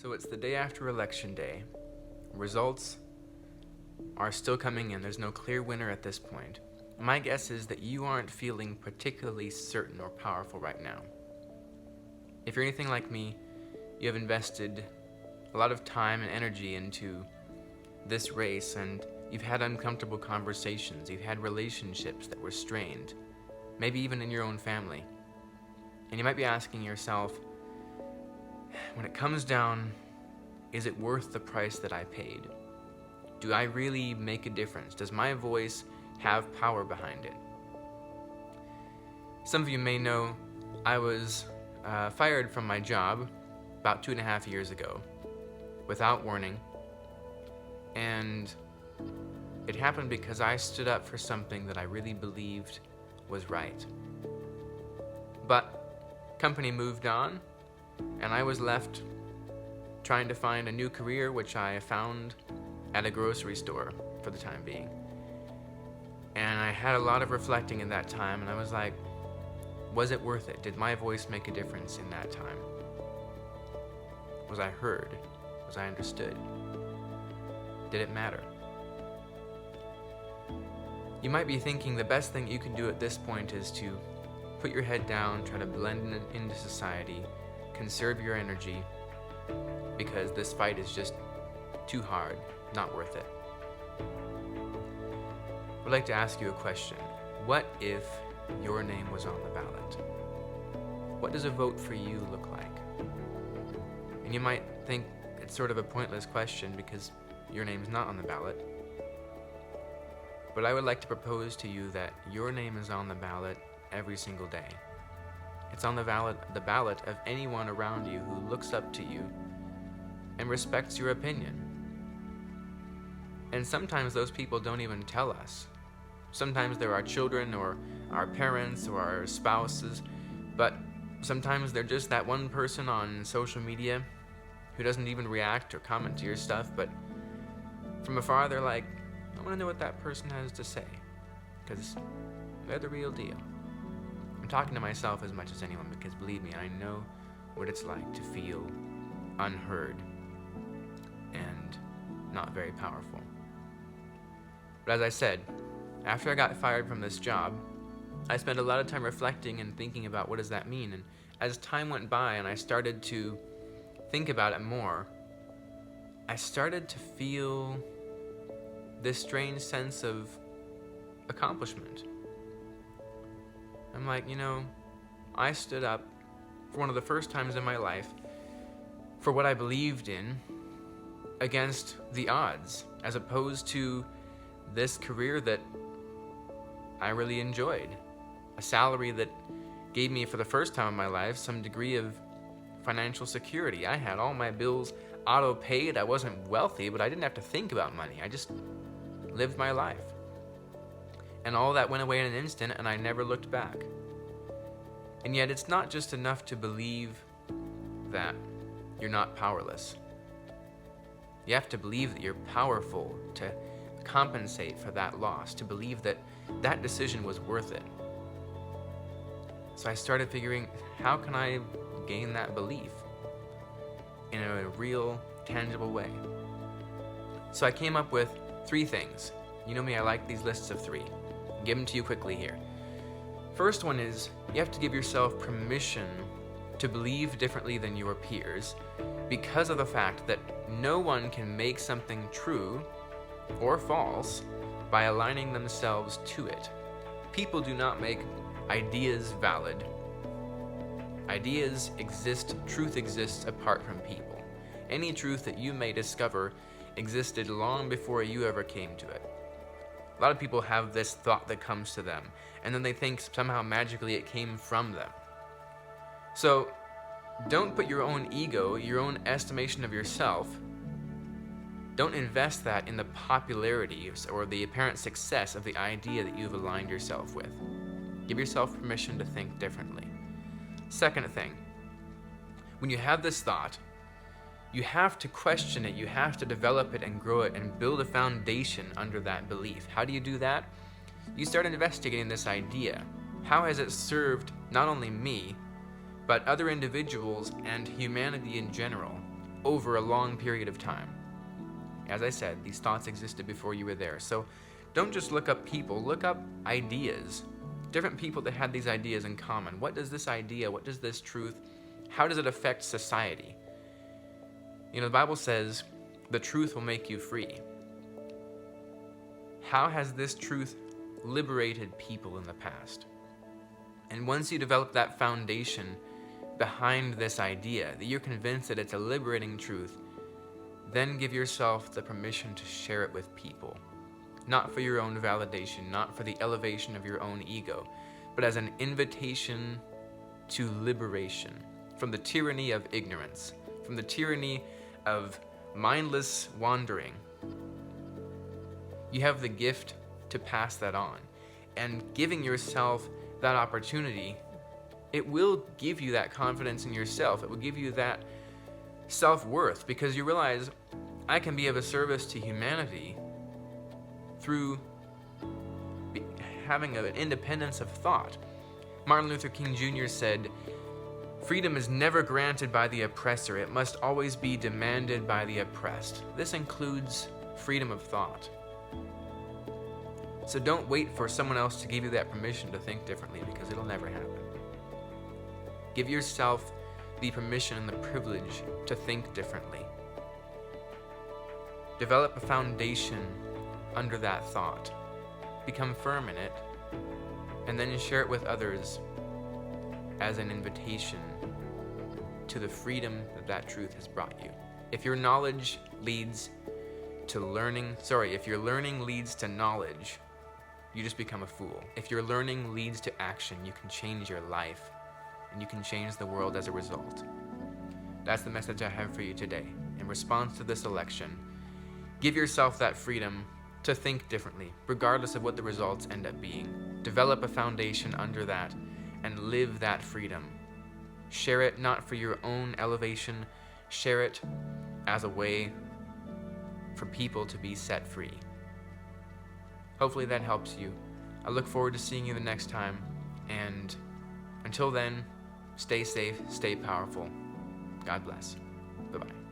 So it's the day after Election Day. Results are still coming in. There's no clear winner at this point. My guess is that you aren't feeling particularly certain or powerful right now. If you're anything like me, you have invested a lot of time and energy into this race, and you've had uncomfortable conversations. You've had relationships that were strained, maybe even in your own family. And you might be asking yourself, when it comes down, is it worth the price that I paid? Do I really make a difference? Does my voice have power behind it? Some of you may know I was fired from my job about 2.5 years ago without warning, and it happened because I stood up for something that I really believed was right. But company moved on, and I was left trying to find a new career, which I found at a grocery store for the time being. And I had a lot of reflecting in that time, and I was like, was it worth it? Did my voice make a difference in that time? Was I heard? Was I understood? Did it matter? You might be thinking the best thing you can do at this point is to put your head down, try to blend into society, conserve your energy, because this fight is just too hard, not worth it. I'd like to ask you a question. What if your name was on the ballot? What does a vote for you look like? And you might think it's sort of a pointless question because your name's not on the ballot. But I would like to propose to you that your name is on the ballot every single day. It's on the ballot of anyone around you who looks up to you and respects your opinion. And sometimes those people don't even tell us. Sometimes they're our children or our parents or our spouses, but sometimes they're just that one person on social media who doesn't even react or comment to your stuff, but from afar they're like, I want to know what that person has to say, because they're the real deal. I'm talking to myself as much as anyone, because believe me, I know what it's like to feel unheard and not very powerful. But as I said, after I got fired from this job, I spent a lot of time reflecting and thinking about what does that mean. And as time went by and I started to think about it more, I started to feel this strange sense of accomplishment. I'm like, I stood up for one of the first times in my life for what I believed in against the odds, as opposed to this career that I really enjoyed, a salary that gave me, for the first time in my life, some degree of financial security. I had all my bills auto-paid. I wasn't wealthy, but I didn't have to think about money. I just lived my life. And all that went away in an instant, and I never looked back. And yet it's not just enough to believe that you're not powerless. You have to believe that you're powerful to compensate for that loss, to believe that that decision was worth it. So I started figuring, how can I gain that belief in a real, tangible way? So I came up with 3 things. You know me, I like these lists of 3. I'll give them to you quickly here. First one is, you have to give yourself permission to believe differently than your peers, because of the fact that no one can make something true or false by aligning themselves to it. People do not make ideas valid. Ideas exist, truth exists apart from people. Any truth that you may discover existed long before you ever came to it. A lot of people have this thought that comes to them, and then they think somehow magically it came from them. So, don't put your own ego, your own estimation of yourself, don't invest that in the popularity or the apparent success of the idea that you've aligned yourself with. Give yourself permission to think differently. Second thing, when you have this thought, you have to question it, you have to develop it and grow it and build a foundation under that belief. How do you do that? You start investigating this idea. How has it served not only me, but other individuals and humanity in general? over a long period of time. As I said, these thoughts existed before you were there. So don't just look up people, look up ideas. Different people that had these ideas in common. What does this idea, what does this truth, how does it affect society? You know, the Bible says the truth will make you free. How has this truth liberated people in the past? And once you develop that foundation behind this idea, that you're convinced that it's a liberating truth, then give yourself the permission to share it with people. Not for your own validation, not for the elevation of your own ego, but as an invitation to liberation from the tyranny of ignorance, from the tyranny of mindless wandering. You have the gift to pass that on. And giving yourself that opportunity, it will give you that confidence in yourself. It will give you that self-worth, because you realize, I can be of a service to humanity through having an independence of thought. Martin Luther King Jr. said, "Freedom is never granted by the oppressor. It must always be demanded by the oppressed." This includes freedom of thought. So don't wait for someone else to give you that permission to think differently, because it'll never happen. Give yourself the permission and the privilege to think differently. Develop a foundation under that thought. Become firm in it, and then share it with others as an invitation to the freedom that that truth has brought you. If your knowledge leads to learning, if your learning leads to knowledge, you just become a fool. If your learning leads to action, you can change your life, and you can change the world as a result. That's the message I have for you today. In response to this election, give yourself that freedom to think differently, regardless of what the results end up being. Develop a foundation under that and live that freedom. Share it not for your own elevation, share it as a way for people to be set free. Hopefully that helps you. I look forward to seeing you the next time, and until then, stay safe, stay powerful. God bless. Bye-bye.